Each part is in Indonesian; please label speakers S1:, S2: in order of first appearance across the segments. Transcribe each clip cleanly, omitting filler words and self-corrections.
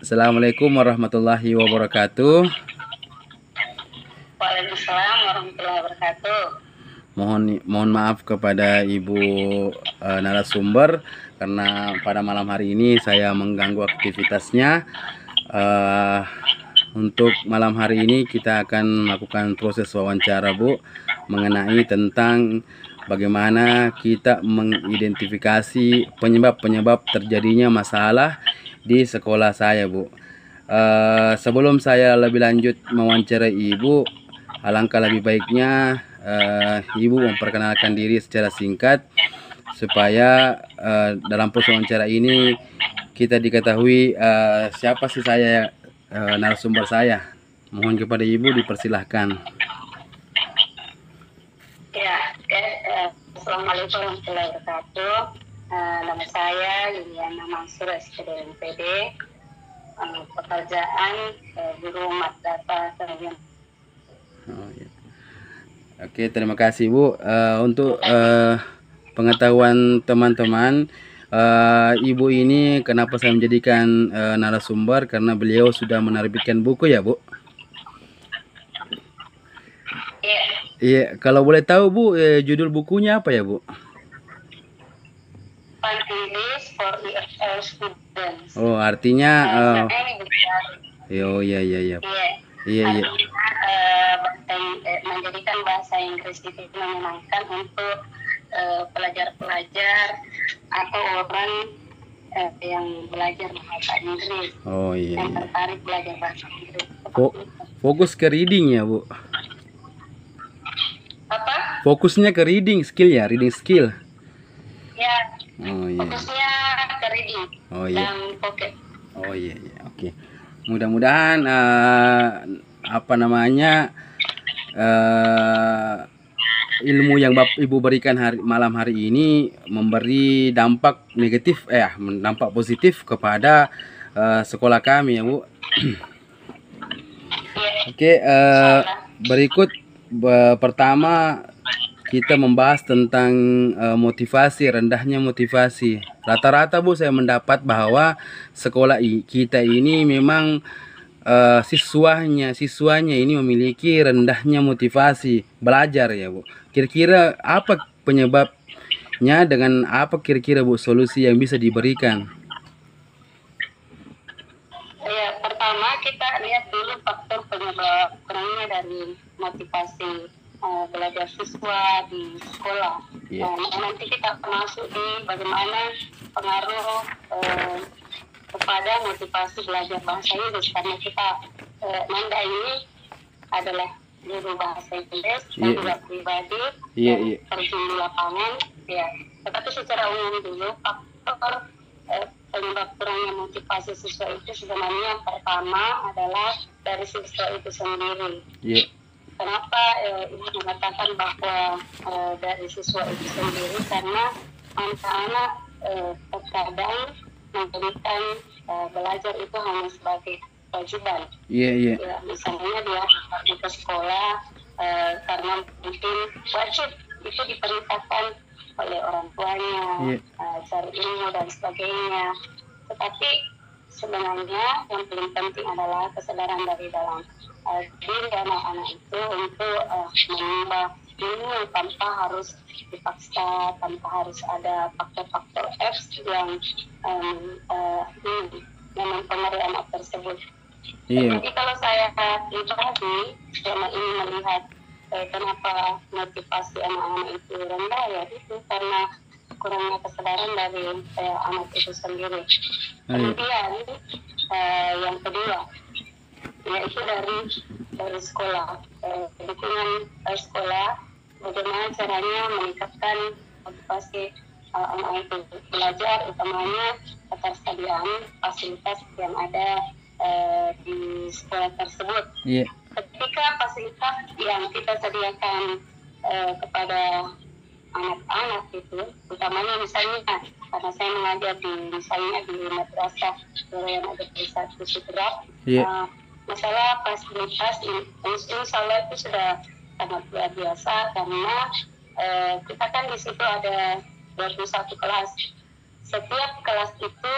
S1: Assalamualaikum warahmatullahi wabarakatuh.
S2: Waalaikumsalam warahmatullahi wabarakatuh.
S1: Mohon maaf kepada Ibu narasumber karena pada malam hari ini saya mengganggu aktivitasnya. Untuk malam hari ini kita akan melakukan proses wawancara, Bu, mengenai tentang bagaimana kita mengidentifikasi penyebab terjadinya masalah di sekolah saya, Bu. Sebelum saya lebih lanjut mewawancarai Ibu, alangkah lebih baiknya Ibu memperkenalkan diri secara singkat supaya dalam proses wawancara ini kita diketahui siapa sih saya, narasumber saya. Mohon kepada Ibu dipersilahkan.
S2: Ya, Assalamualaikum warahmatullahi wabarakatuh. Nama saya Liliana Mansur, SPD MPD. Pekerjaan guru madrasah Senayan.
S1: Oh, ya. Oke, terima kasih, Bu. Untuk pengetahuan teman-teman, Ibu ini kenapa saya menjadikan narasumber, karena beliau sudah menerbitkan buku ya, Bu.
S2: Iya.
S1: Iya, kalau boleh tahu, Bu, judul bukunya apa ya, Bu?
S2: Fun English for EFL Students.
S1: Oh, artinya
S2: iya.
S1: Iya.
S2: Menjadikan bahasa Inggris itu menyenangkan untuk pelajar-pelajar atau orang yang belajar bahasa Inggris.
S1: Oh iya.
S2: Yang tertarik belajar bahasa Inggris.
S1: Fokus ke reading ya, Bu?
S2: Apa?
S1: Fokusnya ke reading skill ya, reading skill.
S2: Ya.
S1: Oh iya.
S2: Fokusnya ke reading.
S1: Oh iya.
S2: Dan pocket.
S1: Oh iya. Oke. Mudah-mudahan ilmu yang Ibu berikan malam hari ini memberi dampak negatif, dampak positif kepada sekolah kami ya, Bu. Oke, berikut pertama kita membahas tentang motivasi, rendahnya motivasi. Rata-rata, Bu, saya mendapat bahwa sekolah kita ini memang siswanya ini memiliki rendahnya motivasi belajar ya, Bu. Kira-kira apa penyebabnya, dengan apa kira-kira, Bu, solusi yang bisa diberikan?
S2: Ya, pertama kita lihat dulu faktor penyebab kurangnya dari motivasi belajar siswa di sekolah. Nanti kita masuk di bagaimana pengaruh kepada motivasi belajar bahasa Inggris, karena kita Nanda ini adalah guru bahasa Inggris dan juga pribadi terjun di lapangan. Ya, tetapi secara umum dulu faktor penyebab kurangnya motivasi siswa itu sebenarnya pertama adalah dari siswa itu sendiri. Kenapa ini mengatakan bahwa dari siswa itu sendiri? Karena anak-anak terkadang menjadikan belajar itu hanya sebagai kewajiban. Ya, misalnya dia pergi ke sekolah karena mungkin wajib, itu diperintahkan oleh orang tuanya, cari ilmu dan sebagainya. Tetapi sebenarnya yang paling penting adalah kesadaran dari dalam diri anak-anak itu untuk menimba ilmu tanpa harus dipaksa, tanpa harus ada faktor-faktor X yang mempengaruhi anak tersebut. Jadi kalau saya pribadi selama ini melihat kenapa motivasi anak-anak itu rendah, ya itu karena kurangnya kesadaran dari anak itu sendiri. Kemudian yang kedua yaitu dari sekolah, dukungan sekolah, bagaimana caranya meningkatkan motivasi anak itu belajar, utamanya ketersediaan fasilitas yang ada di sekolah tersebut. Ketika fasilitas yang kita sediakan kepada anak-anak itu, utamanya misalnya karena saya mengajar di madrasah yang ada di satu Sudrap, masalah fasilitas insya Allah itu sudah sangat luar biasa, karena kita kan di situ ada 21 kelas. Setiap kelas itu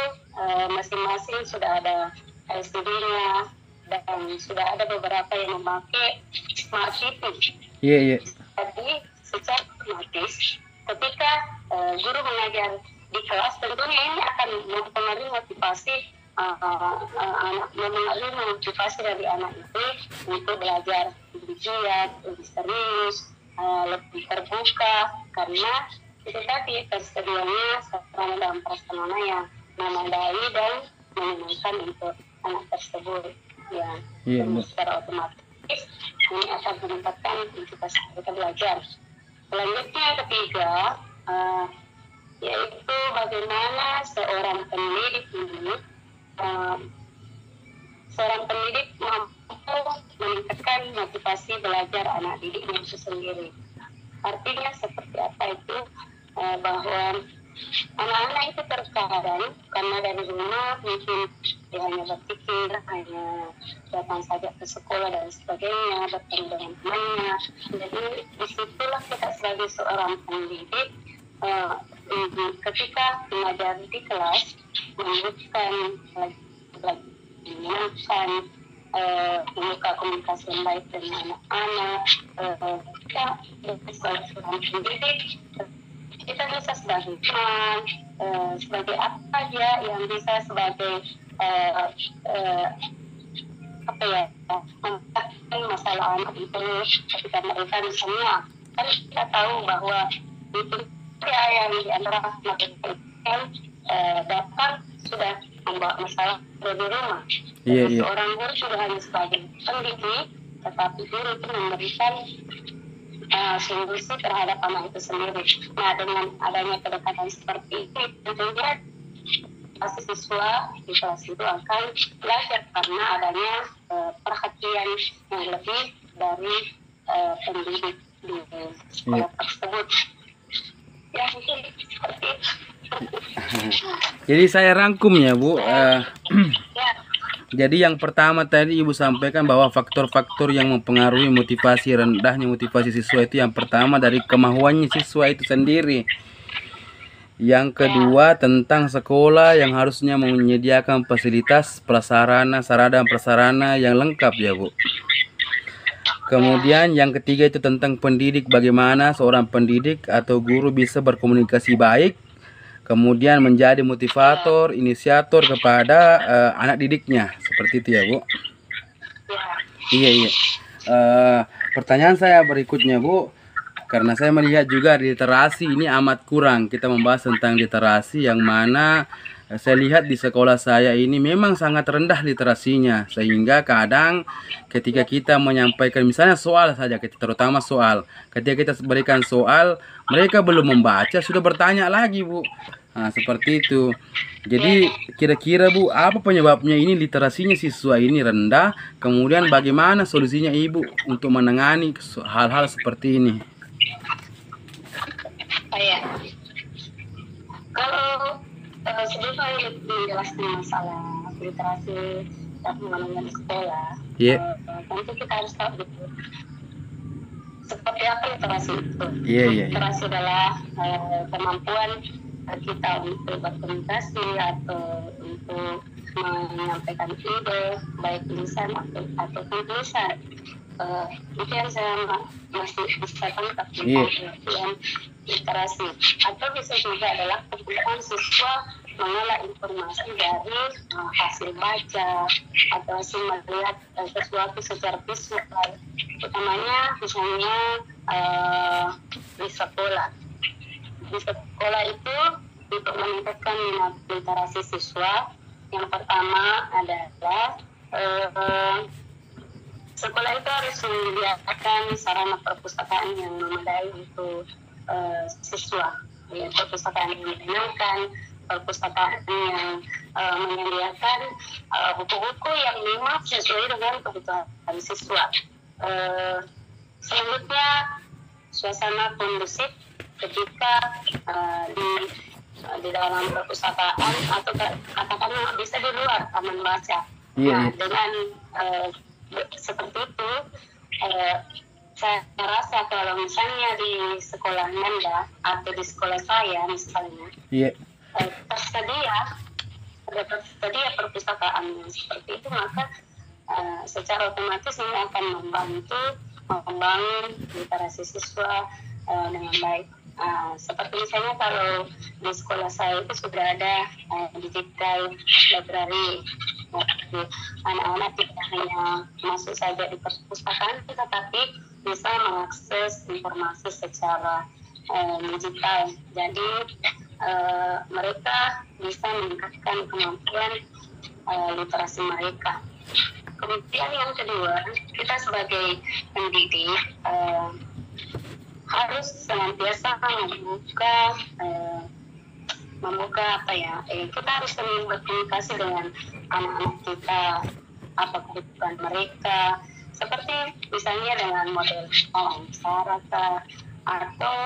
S2: masing-masing sudah ada LCD-nya, dan sudah ada beberapa yang memakai smart TV.
S1: Iya.
S2: Jadi secara otomatis ketika guru mengajar di kelas, tentunya ini akan mempengaruhi motivasi mempengaruhi motivasi dari anak itu untuk belajar lebih giat, lebih serius, lebih terbuka, karena itu tadi tersedianya sarana dan prasarana yang memadai dan menyenangkan untuk anak tersebut. Ya, secara otomatis ini akan meningkatkan motivasi mereka belajar. Selanjutnya yang ketiga, yaitu bagaimana seorang pendidik ini mampu meningkatkan motivasi belajar anak didiknya itu sendiri. Artinya seperti apa itu? Bahwa anak-anak itu terkadang karena dari rumah mungkin dia hanya berpikir, hanya datang saja ke sekolah dan sebagainya, bertemu dengan temannya. Jadi disitulah kita sebagai seorang pendidik ketika mengajar di kelas membutuhkan menyenangkan, membuka komunikasi yang baik dengan anak-anak. Kita sebagai seorang pendidik, kita bisa sebagai teman, sebagai apa saja yang bisa sebagai memecahkan masalah anak itu ketika mereka misalnya, kan kita tahu bahwa itu yang di antara mereka datang sudah membawa masalah dari rumah. Seorang guru sudah hanya sebagai pendidik, tetapi guru itu memberikan solusi terhadap anak itu sendiri. Nah, dengan adanya kedekatan seperti ini, tentunya pasti siswa di kelas itu akan belajar karena adanya perhatian yang lebih dari pendidik di sekolah tersebut. Ya, mungkin seperti itu.
S1: Jadi saya rangkum ya, Bu. Jadi yang pertama tadi Ibu sampaikan bahwa faktor-faktor yang mempengaruhi motivasi, rendahnya motivasi siswa itu yang pertama dari kemauannya siswa itu sendiri. Yang kedua tentang sekolah yang harusnya menyediakan fasilitas sarana dan prasarana yang lengkap ya, Bu. Kemudian yang ketiga itu tentang pendidik, bagaimana seorang pendidik atau guru bisa berkomunikasi baik, kemudian menjadi motivator, inisiator kepada anak didiknya, seperti itu ya, Bu. Iya. Pertanyaan saya berikutnya, Bu, karena saya melihat juga literasi ini amat kurang. Kita membahas tentang literasi yang mana saya lihat di sekolah saya ini memang sangat rendah literasinya, sehingga kadang ketika kita menyampaikan misalnya soal saja, terutama soal, ketika kita berikan soal mereka belum membaca sudah bertanya lagi, Bu. Nah, seperti itu. Jadi kira-kira, Bu, apa penyebabnya ini literasinya siswa ini rendah, kemudian bagaimana solusinya Ibu untuk menangani hal-hal seperti ini?
S2: Kalau sebelum saya menjelaskan masalah literasi dan pengembangan di sekolah, tentu kita harus tahu gitu seperti apa literasi itu. Literasi adalah kemampuan kita untuk berkomunikasi atau untuk menyampaikan ide, baik lisan ataupun tulisan. Itu yang saya masih bisa tangkap tentang literasi. Atau bisa juga adalah kemampuan siswa mengolah informasi dari hasil baca atau hasil melihat sesuatu secara visual, utamanya misalnya di sekolah. Di sekolah itu untuk meningkatkan minat literasi siswa, yang pertama adalah sekolah itu harus menyediakan sarana perpustakaan yang memadai untuk siswa, perpustakaan yang menyenangkan, perpustakaan yang menyediakan buku-buku yang memang sesuai dengan kebutuhan siswa. Selanjutnya, suasana kondusif ketika di dalam perpustakaan atau katakanlah bisa di luar taman baca. Nah, dengan seperti itu, saya rasa kalau misalnya di sekolah Nanda atau di sekolah saya misalnya tersedia ada tersedia perpustakaan yang seperti itu, maka secara otomatis ini akan membantu membangun literasi siswa dengan baik. Seperti misalnya kalau di sekolah saya itu sudah ada digital library. Anak-anak tidak hanya masuk saja di perpustakaan, tetapi bisa mengakses informasi secara digital. Jadi mereka bisa meningkatkan kemampuan literasi mereka. Kemudian yang kedua, kita sebagai pendidik harus senantiasa membuka kita harus sering berkomunikasi dengan anak-anak kita, apa kebutuhan mereka, seperti misalnya dengan model wawancara atau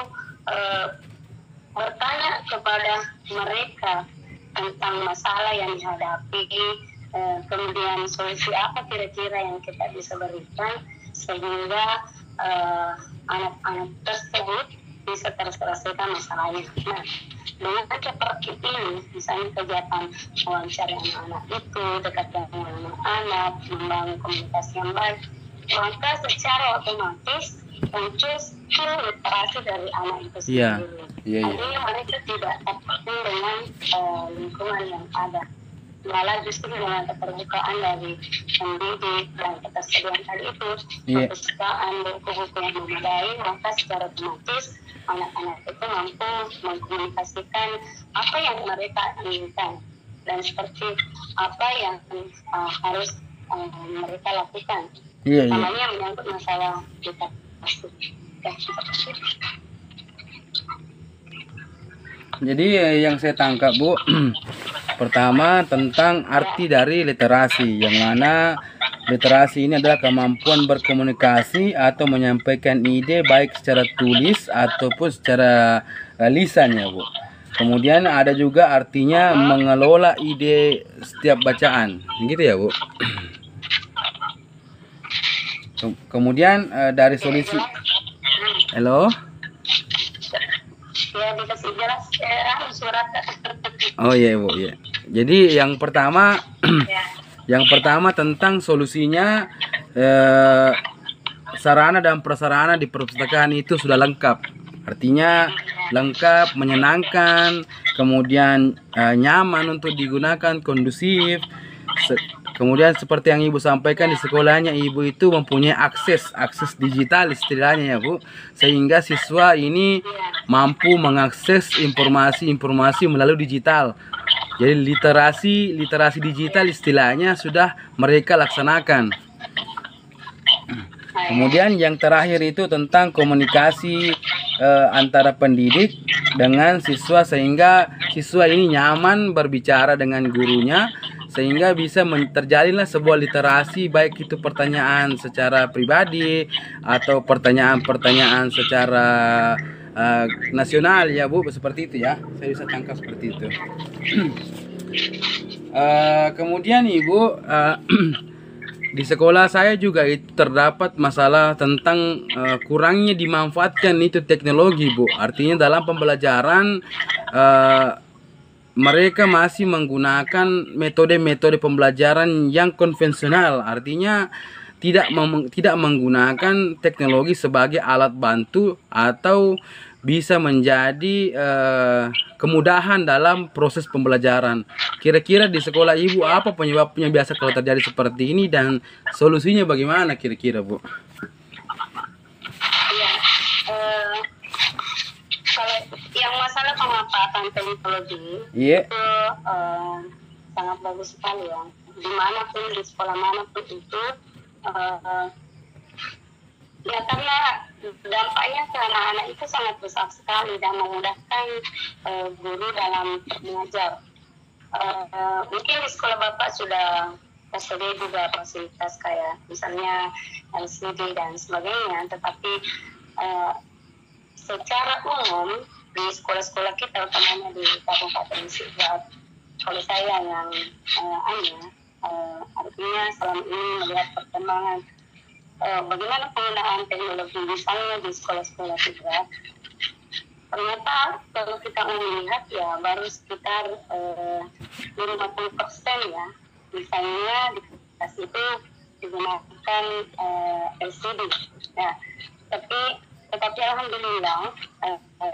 S2: bertanya kepada mereka tentang masalah yang dihadapi, kemudian solusi apa kira-kira yang kita bisa berikan sehingga anak-anak tersebut bisa terselesaikan masalahnya. Nah, dengan seperti ini, misalnya kegiatan wawancara anak-anak itu dekat dengan anak-anak, membangun komunikasi yang baik, maka secara otomatis muncul skill literasi dari anak itu sendiri. Artinya mereka tidak terpaku dengan lingkungan yang ada. Malah justru dengan keterbukaan dari pendidik dan ketersediaan tadi itu, perpustakaan buku-buku yang memadai, maka secara otomatis anak-anak itu mampu mengkomunikasikan apa yang mereka inginkan dan seperti apa yang harus mereka lakukan. Namanya menyangkut masalah literasi.
S1: Jadi yang saya tangkap, Bu, pertama tentang arti dari literasi, yang mana literasi ini adalah kemampuan berkomunikasi atau menyampaikan ide baik secara tulis ataupun secara lisan, ya, Bu. Kemudian ada juga artinya mengelola ide setiap bacaan, gitu ya, Bu. Kemudian dari solusi, halo.
S2: Ya, dikasih jelas surat.
S1: Oh iya, Bu, ya. Jadi yang pertama yang pertama tentang solusinya, sarana dan prasarana di perpustakaan itu sudah lengkap. Artinya lengkap, menyenangkan, kemudian nyaman untuk digunakan, kondusif. Kemudian seperti yang Ibu sampaikan, di sekolahnya Ibu itu mempunyai akses digital istilahnya, ya, Bu, sehingga siswa ini mampu mengakses informasi melalui digital. Jadi literasi digital istilahnya sudah mereka laksanakan. Kemudian yang terakhir itu tentang komunikasi antara pendidik dengan siswa, sehingga siswa ini nyaman berbicara dengan gurunya, sehingga bisa terjalinlah sebuah literasi, baik itu pertanyaan secara pribadi atau pertanyaan-pertanyaan secara nasional, ya, Bu, seperti itu, ya. Saya bisa tangkap seperti itu. Kemudian Ibu, di sekolah saya juga itu terdapat masalah tentang kurangnya dimanfaatkan itu teknologi, Bu. Artinya dalam pembelajaran mereka masih menggunakan metode-metode pembelajaran yang konvensional, artinya tidak menggunakan teknologi sebagai alat bantu atau bisa menjadi kemudahan dalam proses pembelajaran. Kira-kira di sekolah Ibu apa penyebabnya biasa kalau terjadi seperti ini, dan solusinya bagaimana kira-kira, Bu?
S2: Kalau yang masalah pemanfaatan teknologi itu sangat bagus sekali, ya. Dimanapun, di sekolah manapun itu, ya, karena dampaknya ke anak-anak itu sangat besar sekali dan memudahkan guru dalam mengajar. Mungkin di sekolah Bapak sudah tersedia juga fasilitas kayak misalnya LCD dan sebagainya, tetapi secara umum di sekolah-sekolah kita, utamanya di Kabupaten Sidrap, kalau saya yang artinya selama ini melihat perkembangan bagaimana penggunaan teknologi misalnya di sekolah-sekolah Sidrap, ternyata kalau kita melihat, ya, baru sekitar di 50% ya. Misalnya di kelas itu digunakan LCD. Nah, tetapi alhamdulillah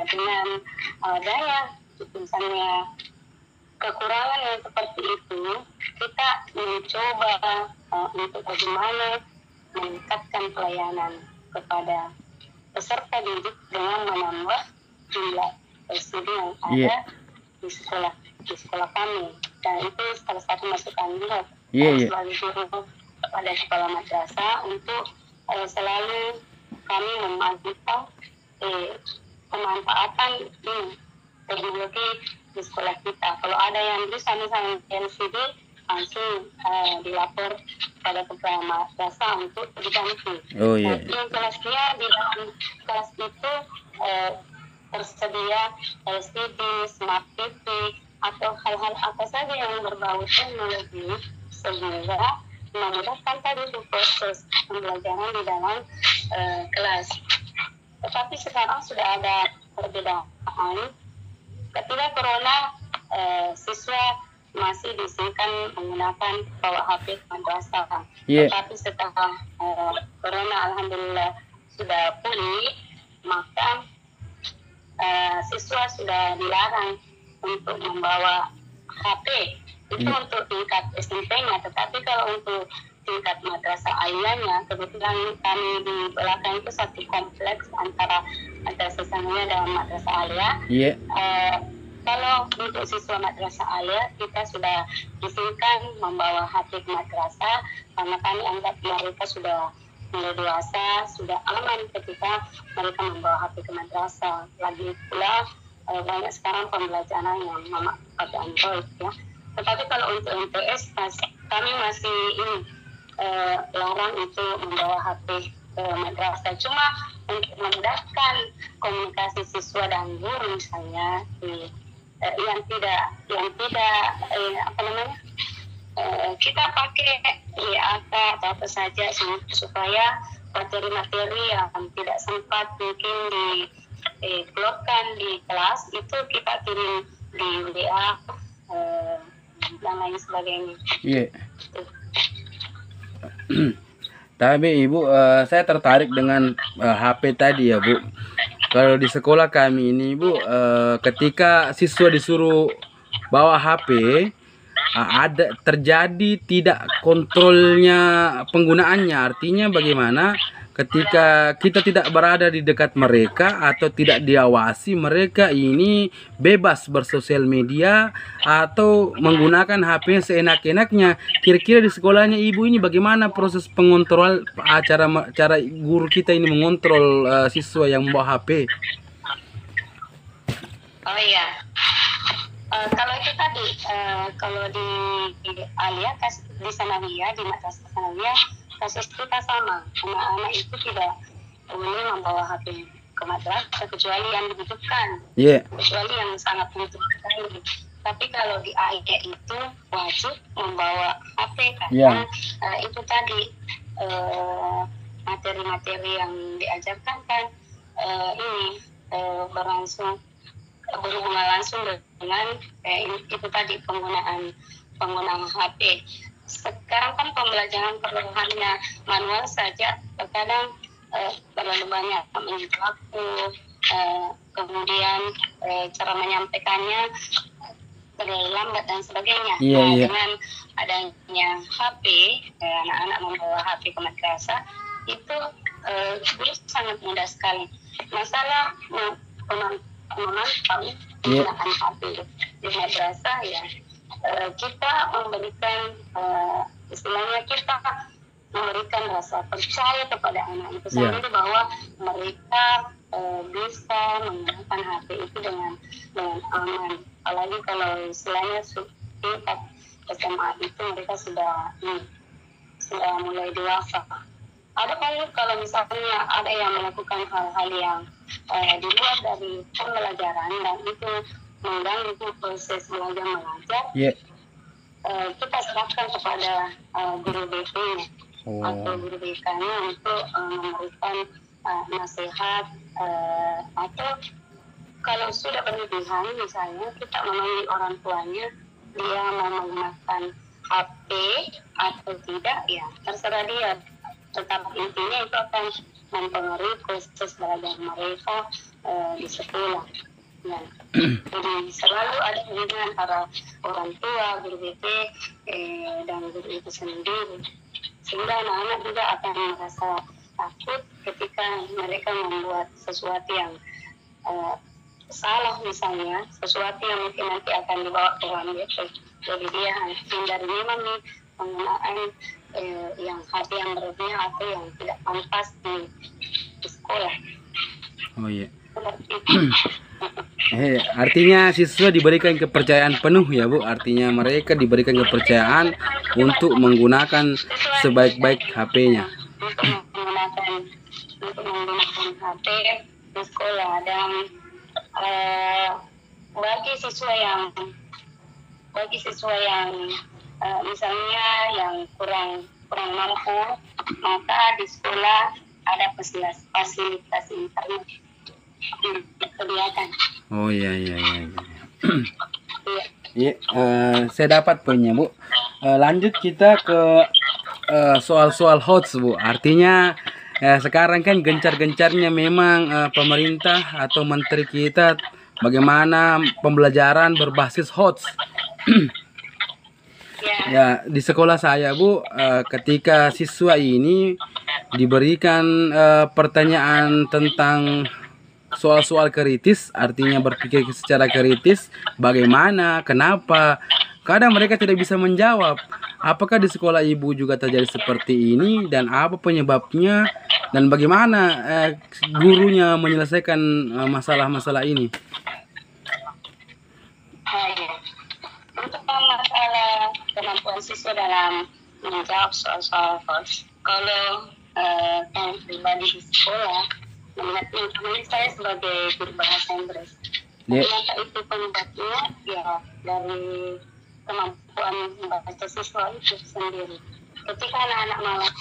S2: dengan adanya misalnya kekurangan yang seperti itu, kita mencoba untuk bagaimana meningkatkan pelayanan kepada peserta didik dengan menambah jumlah LCD yang ada di sekolah kami. Dan itu salah satu masukan juga sebagai guru kepada kepala madrasah untuk selalu kami memajukan pemanfaatan teknologi di sekolah kita. Kalau ada yang bisa misalnya LCD, langsung dilapor pada kepala madrasah untuk diganti. Yang kelasnya di dalam kelas itu tersedia LCD, smart TV, atau hal-hal apa saja yang berbau teknologi sehingga memudahkan tadi proses pembelajaran di dalam kelas. Tetapi sekarang sudah ada perbedaan. Ketika corona, siswa masih diizinkan menggunakan bawa HP madrasah. Tetapi setelah corona alhamdulillah sudah pulih, maka siswa sudah dilarang untuk membawa HP. Itu untuk tingkat SMP-nya, tetapi kalau untuk tingkat madrasah aliyahnya, kebetulan kami di belakang itu satu kompleks antara madrasah sanawiyah dan madrasah aliyah. Kalau untuk siswa madrasah aliyah, kita sudah izinkan membawa HP ke madrasah karena kami anggap mereka sudah mulai dewasa, sudah aman ketika mereka membawa HP ke madrasah. Lagi pula banyak sekarang pembelajaran yang memakai Android ya. Tetapi kalau untuk MTS kami masih larang untuk membawa HP ke madrasah. Cuma untuk memudahkan komunikasi siswa dan guru misalnya yang tidak kita pakai WA atau apa saja supaya materi-materi yang tidak sempat mungkin dikeluarkan di kelas itu kita kirim di WA dan lain sebagainya.
S1: Tapi Ibu, saya tertarik dengan HP tadi ya Bu. Kalau di sekolah kami ini Bu, ketika siswa disuruh bawa HP, ada terjadi tidak kontrolnya penggunaannya. Artinya bagaimana ketika kita tidak berada di dekat mereka atau tidak diawasi, mereka ini bebas bersosial media atau menggunakan HP seenak-enaknya. Kira-kira di sekolahnya Ibu ini bagaimana proses pengontrol cara guru kita ini mengontrol siswa yang membawa HP?
S2: Oh iya, kalau itu tadi kalau di aliyah di sanawiyah, di madrasah sanawiyah, kasus kita sama. Anak-anak itu tidak boleh membawa HP ke madrasah kecuali yang dibutuhkan, kecuali yang sangat membutuhkan. Tapi kalau di aliyah itu wajib membawa HP karena itu tadi materi-materi yang diajarkan kan berhubungan langsung dengan itu tadi penggunaan HP. Sekarang kan pembelajaran perlahannya manual saja, terkadang terlalu banyak menyentuh waktu, kemudian cara menyampaikannya terlalu lambat dan sebagainya. Dengan adanya HP, anak-anak membawa HP ke madrasah itu sangat mudah sekali. Masalah memantau penggunaan HP di madrasah ya, kita memberikan istilahnya kita memberikan rasa percaya kepada anak itu sendiri bahwa mereka bisa menggunakan HP itu dengan aman. Apalagi kalau istilahnya tingkat SMA itu mereka sudah mulai dewasa. Ada kalau misalnya ada yang melakukan hal-hal yang di luar dari pembelajaran dan itu mengganggu proses belajar mengajar, kita serahkan kepada guru BP-nya atau guru BK-nya untuk memberikan nasihat atau kalau sudah berlebihan misalnya kita memanggil orang tuanya dia mau menggunakan HP atau tidak, ya terserah dia. Tetap intinya itu akan mempengaruhi proses belajar mereka di sekolah. Ya. Jadi selalu ada hubungan antara orang tua, guru BP, dan guru itu sendiri. Sehingga anak-anak juga akan merasa takut ketika mereka membuat sesuatu yang salah, misalnya sesuatu yang mungkin nanti akan dibawa ke ruang BP. Jadi dia hindari memang nih penggunaan yang HP yang berlebihan atau yang tidak pantas di sekolah.
S1: Oh iya. Artinya siswa diberikan kepercayaan penuh ya Bu. Artinya mereka diberikan kepercayaan untuk menggunakan sebaik-baik HP-nya.
S2: Untuk menggunakan HP di sekolah. Dan bagi siswa yang misalnya yang kurang mampu, maka di sekolah ada fasilitas internet disediakan.
S1: Oh iya. Iya, saya dapat poinnya Bu. Lanjut kita ke soal-soal hoax Bu. Artinya sekarang kan gencar-gencarnya memang pemerintah atau menteri kita bagaimana pembelajaran berbasis hoax. Ya, di sekolah saya Bu, ketika siswa ini diberikan pertanyaan tentang soal-soal kritis, artinya berpikir secara kritis, bagaimana, kenapa, kadang mereka tidak bisa menjawab. Apakah di sekolah Ibu juga terjadi seperti ini, dan apa penyebabnya, dan bagaimana gurunya menyelesaikan masalah-masalah ini?
S2: Untuk masalah kemampuan siswa dalam menjawab soal-soal hoax, kalau saya pribadi di sekolah, melihat ini saya sebagai guru bahasa Inggris. Ternyata itu penyebabnya ya dari kemampuan membaca siswa itu sendiri. Ketika anak-anak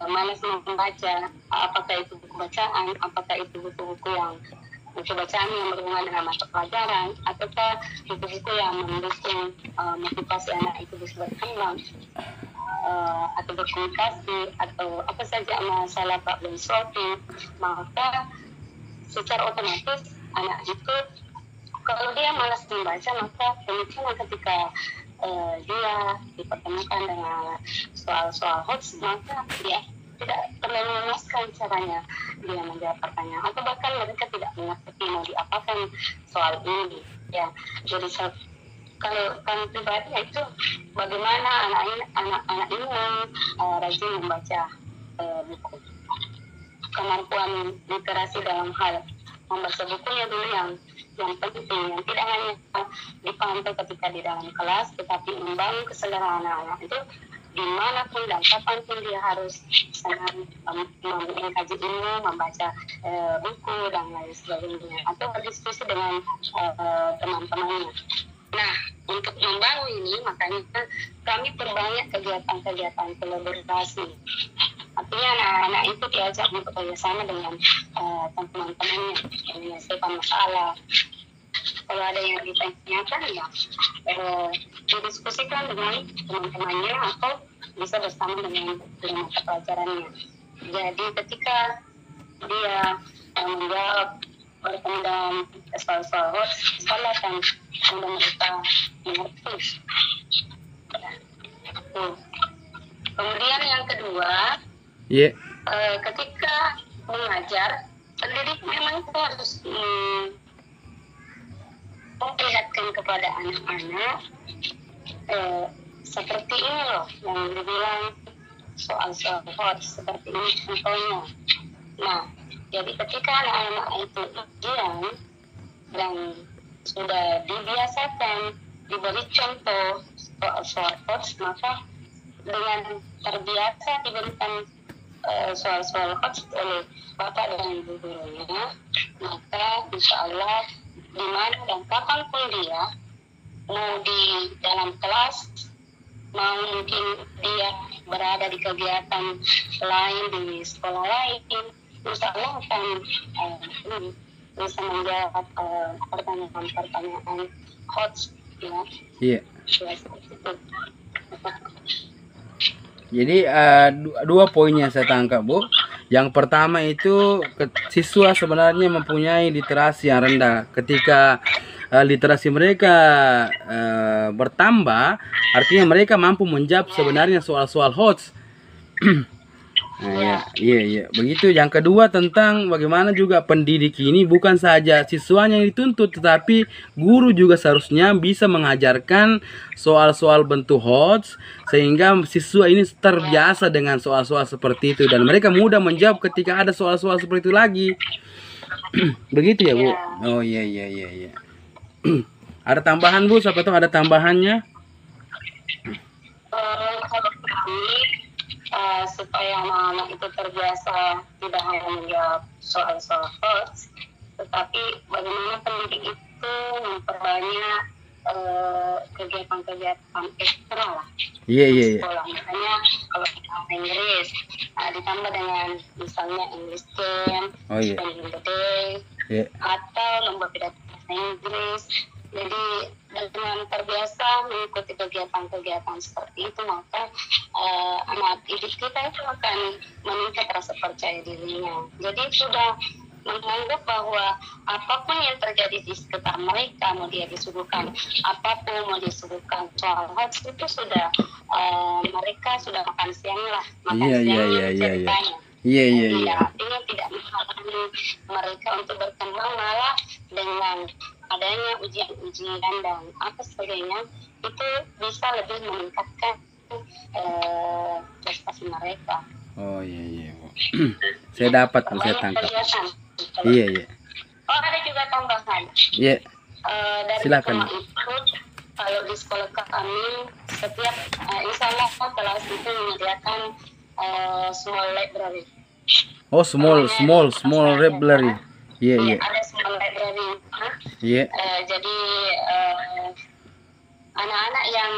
S2: malas membaca, apakah itu buku bacaan, apakah itu buku-buku yang buku bacaan yang berhubungan dengan mata pelajaran, ataukah buku-buku yang mendukung motivasi anak itu bisa berkembang, atau berkomunikasi, atau apa saja masalah problem solving, maka secara otomatis anak itu kalau dia malas membaca, maka kemungkinan ketika dia dipertemukan dengan soal-soal hoax, maka dia tidak terlalu memuaskan caranya dia menjawab pertanyaan, atau bahkan mereka tidak mengerti mau diapakan soal ini. Ya, jadi kalau kami pribadi itu bagaimana anak-anak ini rajin membaca buku. Kemampuan literasi dalam hal membaca bukunya dulu yang penting, yang tidak hanya dipantau ketika di dalam kelas, tetapi membangun kesadaran anak-anak itu dimanapun dan kapanpun dia harus mengkaji ilmu, membaca buku dan lain sebagainya, atau berdiskusi dengan teman-temannya. Nah, untuk membangun ini, makanya kami perbanyak kegiatan-kegiatan kolaborasi. Artinya anak-anak itu diajak untuk bekerjasama dengan teman-temannya, menyelesaikan masalah. Kalau ada yang ditanyakan, ya didiskusikan dengan teman-temannya atau bisa bersama dengan mata pelajarannya. Jadi ketika dia menjawab bertemu dengan soal-soal hoax, sekolah akan mudah mereka mengerti. Kemudian yang kedua, ketika mengajar, pendidik memang harus memperlihatkan kepada anak-anak seperti ini loh yang dibilang soal-soal hoax, seperti ini contohnya. Nah, jadi ketika anak-anak itu ujian dan sudah dibiasakan diberi contoh soal-soal hoax, maka dengan terbiasa diberikan soal-soal hoax oleh bapak dan ibu gurunya, maka insya Allah di mana dan kapanpun dia mau di dalam kelas, mau mungkin dia berada di kegiatan lain di sekolah lain, insya Allah akan bisa menjawab pertanyaan-pertanyaan hots, ya.
S1: Iya.
S2: Ya, seperti itu.
S1: Jadi dua poin yang saya tangkap, Bu. Yang pertama itu siswa sebenarnya mempunyai literasi yang rendah. Ketika literasi mereka bertambah, artinya mereka mampu menjawab sebenarnya soal-soal hots. Nah, iya. Begitu. Yang kedua tentang bagaimana juga pendidik ini bukan saja siswanya yang dituntut, tetapi guru juga seharusnya bisa mengajarkan soal-soal bentuk hots sehingga siswa ini terbiasa dengan soal-soal seperti itu dan mereka mudah menjawab ketika ada soal-soal seperti itu lagi. Begitu ya, Bu? Oh iya. Ada tambahan, Bu? Siapa tahu ada tambahannya?
S2: Kalau kami supaya anak-anak itu terbiasa tidak hanya menjawab soal-soal hots, tetapi bagaimana pendidik itu memperbanyak kegiatan-kegiatan ekstra lah
S1: Iya.
S2: sekolah. Misalnya kalau kita Inggris ditambah dengan misalnya English Game, Spending the Day, atau lomba pidato bahasa Inggris. Jadi dengan terbiasa mengikuti kegiatan-kegiatan seperti itu, maka anak didik kita itu akan meningkat rasa percaya dirinya. Jadi sudah menganggap bahwa apapun yang terjadi di sekitar mereka, mau dia disuguhkan apapun, mau disuguhkan soal hots, itu sudah mereka sudah makan siang lah, ceritanya.
S1: Iya.
S2: Artinya tidak menghalangi mereka untuk berkembang, malah dengan adanya ujian-ujian dan apa sebagainya itu bisa lebih meningkatkan prestasi mereka.
S1: Oh iya. Saya dapat, saya tangkap. Iya.
S2: Oh, ada juga tambahan.
S1: Iya.
S2: Dari
S1: Silakan.
S2: Itu, kalau di sekolah kami setiap insya Allah kelas itu menyediakan small library.
S1: Oh, small library. Iya.
S2: Ada small library.
S1: Iya.
S2: Jadi anak-anak yang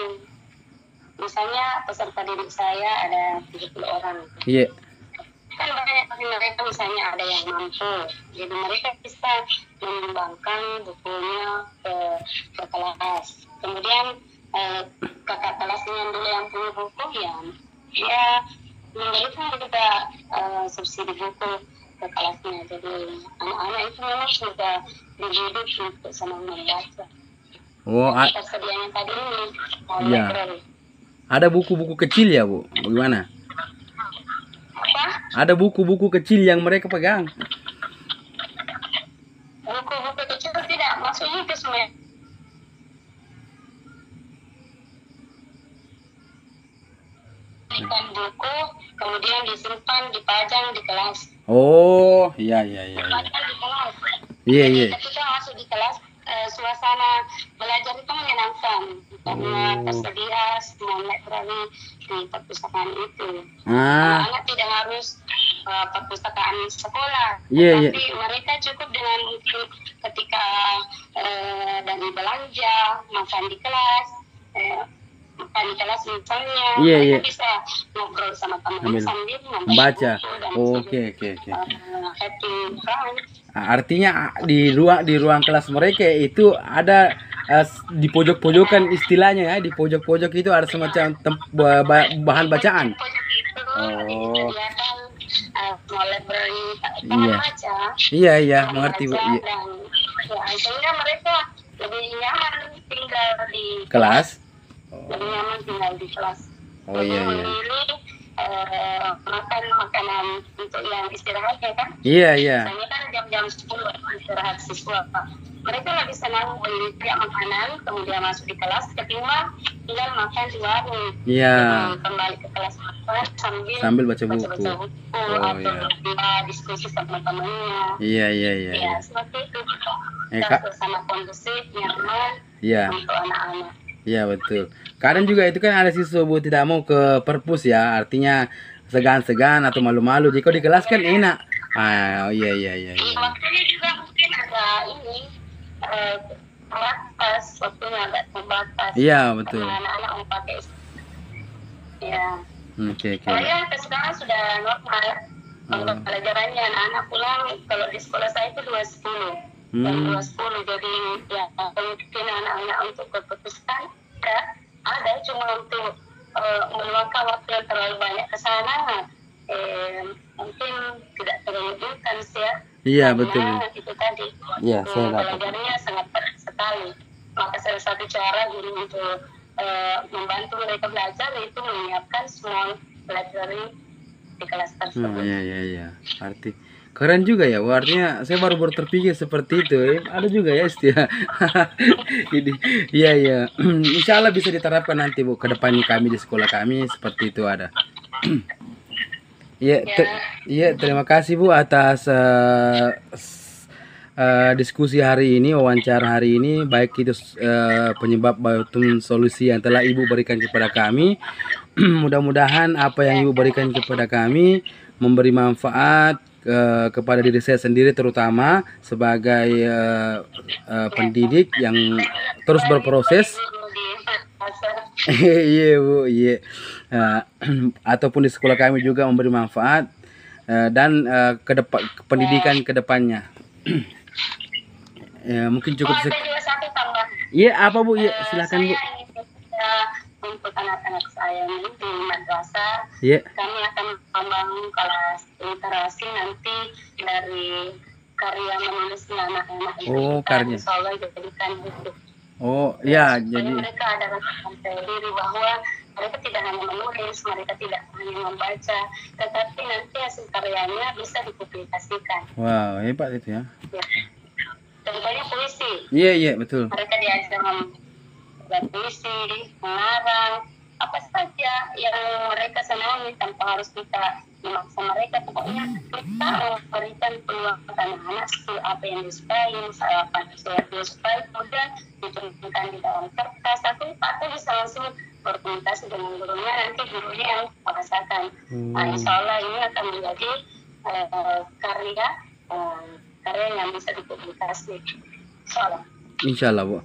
S2: misalnya peserta didik saya ada 30 orang.
S1: Iya.
S2: Kan banyak dari mereka misalnya ada yang mampu, jadi mereka bisa menyumbangkan bukunya ke kelas. Kemudian kakak kelasnya dulu yang punya buku ya memberikan juga subsidi buku ke kelasnya. Jadi anak-anak itu memang sudah dididik untuk senang membaca.
S1: Oh,
S2: tersedianya tadi ini
S1: iya. Ada buku-buku kecil ya, Bu? Bagaimana?
S2: Apa?
S1: Ada buku-buku kecil yang mereka pegang?
S2: Buku-buku kecil tidak, maksudnya itu semua. Buku kemudian disimpan, dipajang di kelas.
S1: Oh, iya.
S2: Dipajang di kelas.
S1: Iya.
S2: Ketika masuk di kelas, suasana belajar itu menyenangkan karena tersedia semua library di perpustakaan itu. Anak-anak tidak harus perpustakaan sekolah, tapi mereka cukup dengan ketika dari belanja, makan di kelas, misalnya, mereka bisa ngobrol sama teman sambil
S1: membaca. Oke.
S2: Happy fun.
S1: Artinya di ruang kelas mereka itu ada di pojok-pojokan istilahnya ya, di pojok-pojok itu ada semacam bahan bacaan. Oh. Iya, mengerti, Bu.
S2: Sehingga mereka lebih nyaman tinggal di
S1: kelas.
S2: Lebih nyaman tinggal di kelas.
S1: Oh iya.
S2: Makan makanan untuk yang istirahatnya kan?
S1: Iya.
S2: Misalnya kan jam-jam 10 istirahat siswa. Mereka lebih senang beli makanan kemudian masuk di kelas ketimbang tinggal makan di warung.
S1: Iya.
S2: Kembali ke kelas makan
S1: sambil baca buku.
S2: Atau diskusi sama temannya.
S1: Iya.
S2: Ya seperti itu. Sama kondusif, nyaman untuk anak-anak.
S1: Iya betul. Kadang juga itu kan ada siswa, Bu, tidak mau ke perpus ya, artinya segan-segan atau malu-malu. Jika di kelas kan enak. Iya.
S2: Waktunya juga mungkin ada ini terbatas, waktunya agak terbatas.
S1: Iya betul.
S2: Anak-anak mau pakai. Ya.
S1: Oke.
S2: Kalau ya sekarang sudah normal. Untuk pelajarannya anak-anak pulang kalau di sekolah saya itu 2:10. jam 2.10. Jadi ya mungkin anak-anak untuk berputuskan ada cuma untuk meluangkan waktu yang terlalu banyak ke sana mungkin tidak terlalu intens ya.
S1: Iya,
S2: Karena
S1: betul.
S2: itu tadi
S1: Iya, saya dapat.
S2: belajarnya sangat berat sekali. Maka salah satu cara guru untuk membantu mereka belajar itu menyiapkan semua pelajaran di kelas tersebut.
S1: Iya. Arti keren juga ya. Wah, artinya saya baru terpikir seperti itu. Ada juga ya istilah. Ini, iya. Insya Allah bisa diterapkan nanti Bu ke depannya kami di sekolah kami seperti itu ada. Iya, terima kasih Bu atas diskusi hari ini, wawancara hari ini, baik itu penyebab maupun solusi yang telah Ibu berikan kepada kami. Mudah-mudahan apa yang Ibu berikan kepada kami memberi manfaat kepada diri saya sendiri, terutama sebagai pendidik yang terus berproses. Iya Bu, iya. Ataupun di sekolah kami juga memberi manfaat dan pendidikan kedepannya. Ya, mungkin cukup Iya, apa Bu? Iya, silakan Bu.
S2: Untuk anak-anak saya di madrasah, kami akan membangun kelas literasi nanti dari karya menulisnya anak-anak.
S1: Karya.
S2: Insyaallah jadikan hidup.
S1: Iya, jadi
S2: mereka ada rasa diri bahwa mereka tidak hanya menulis, mereka tidak hanya membaca, tetapi nanti hasil karyanya bisa dipublikasikan.
S1: Wow, hebat itu ya.
S2: Contohnya puisi.
S1: Iya, betul.
S2: Mereka diajar membuat puisi, mengarang, apa saja yang mereka senangi tanpa harus kita memaksa mereka. Pokoknya kita memberikan peluang ke anak-anak apa yang disukai, apa yang disukai, kemudian diturunkan di dalam kertas. Atau bisa langsung berkomunikasi dengan gurunya, nanti gurunya yang merasakan. Insya Allah ini akan menjadi karya yang bisa dipublikasi.
S1: Insya Allah Bu.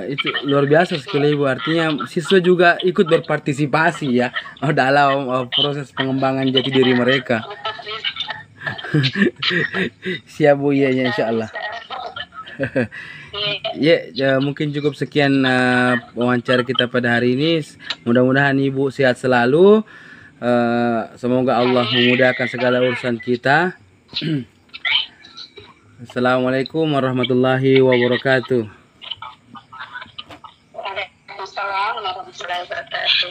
S1: Itu luar biasa sekali Bu, artinya siswa juga ikut berpartisipasi ya dalam proses pengembangan jati diri mereka. Siap Bu, ya insya Allah. Ya, mungkin cukup sekian wawancara kita pada hari ini. Mudah-mudahan Ibu sehat selalu. Semoga Allah memudahkan segala urusan kita. Assalamualaikum warahmatullahi wabarakatuh.
S2: Waalaikumsalam warahmatullahi wabarakatuh.